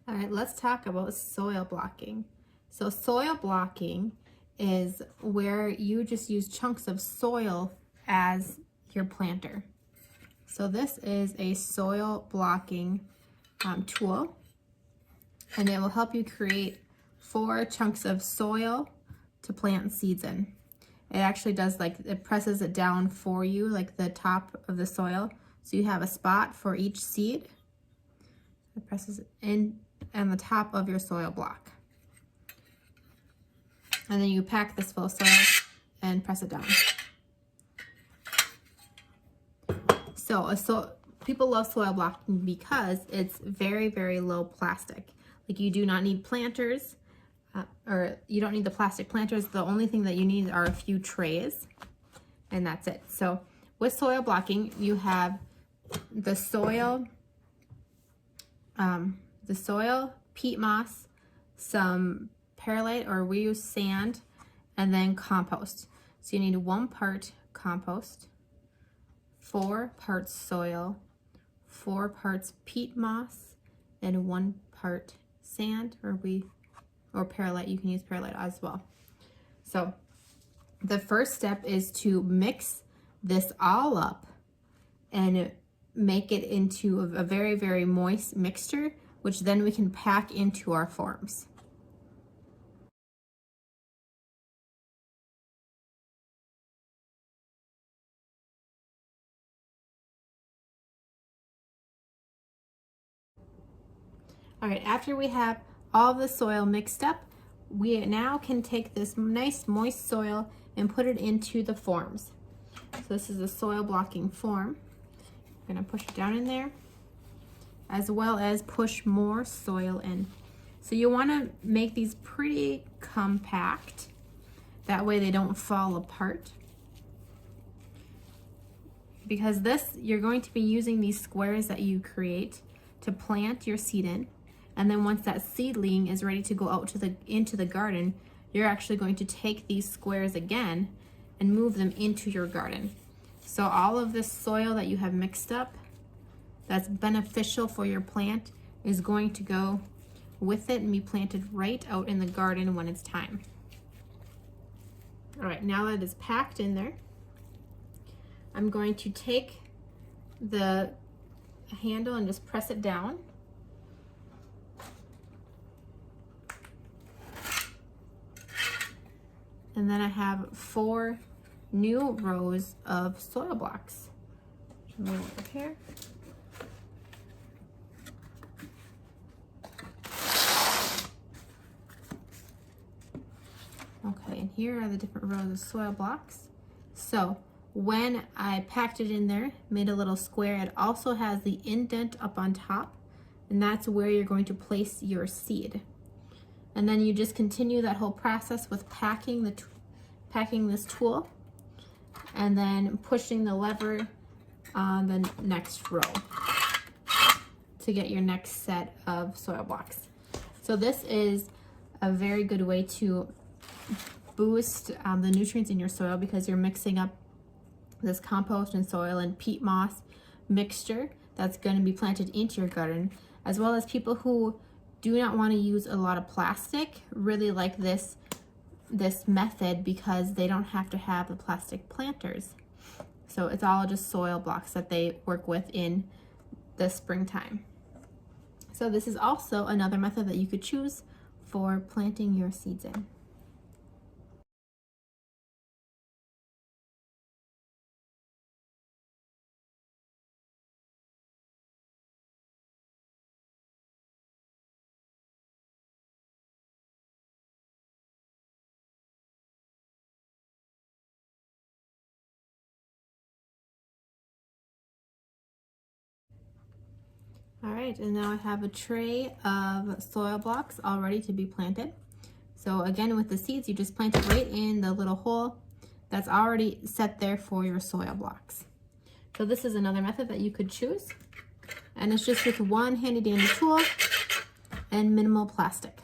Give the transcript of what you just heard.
All right, let's talk about soil blocking. So soil blocking is where you just use chunks of soil as your planter. So this is a soil blocking tool, and it will help you create 4 chunks of soil to plant seeds in. It actually does, like, it presses it down for you, like the top of the soil. So you have a spot for each seed. It presses it in on the top of your soil block. And then you pack this full of soil and press it down. So people love soil blocking because it's very, very low plastic. Like, you do not need planters, or you don't need the plastic planters. The only thing that you need are a few trays, and that's it. So with soil blocking, you have the soil, peat moss, some perlite, or we use sand, and then compost. So you need 1 part compost, 4 parts soil, 4 parts peat moss, and 1 part sand, or perlite. You can use perlite as well. So the first step is to mix this all up and make it into a very, very moist mixture, which then we can pack into our forms. All right, after we have all the soil mixed up, we now can take this nice moist soil and put it into the forms. So this is a soil blocking form. I'm gonna push it down in there, as well as push more soil in. So you wanna make these pretty compact. That way they don't fall apart. Because you're going to be using these squares that you create to plant your seed in. And then once that seedling is ready to go out into the garden, you're actually going to take these squares again and move them into your garden. So all of this soil that you have mixed up that's beneficial for your plant is going to go with it and be planted right out in the garden when it's time. All right, now that it's packed in there, I'm going to take the handle and just press it down. And then I have 4 new rows of soil blocks. Move over here. Okay, and here are the different rows of soil blocks. So when I packed it in there, made a little square, it also has the indent up on top, and that's where you're going to place your seed. And then you just continue that whole process with packing this tool and then pushing the lever on the next row to get your next set of soil blocks. So this is a very good way to boost the nutrients in your soil, because you're mixing up this compost and soil and peat moss mixture that's going to be planted into your garden, as well as people who do not want to use a lot of plastic really like this method, because they don't have to have the plastic planters. So it's all just soil blocks that they work with in the springtime. So this is also another method that you could choose for planting your seeds in. All right, and now I have a tray of soil blocks all ready to be planted. So again, with the seeds, you just plant it right in the little hole that's already set there for your soil blocks. So this is another method that you could choose, and it's just with 1 handy dandy tool and minimal plastic.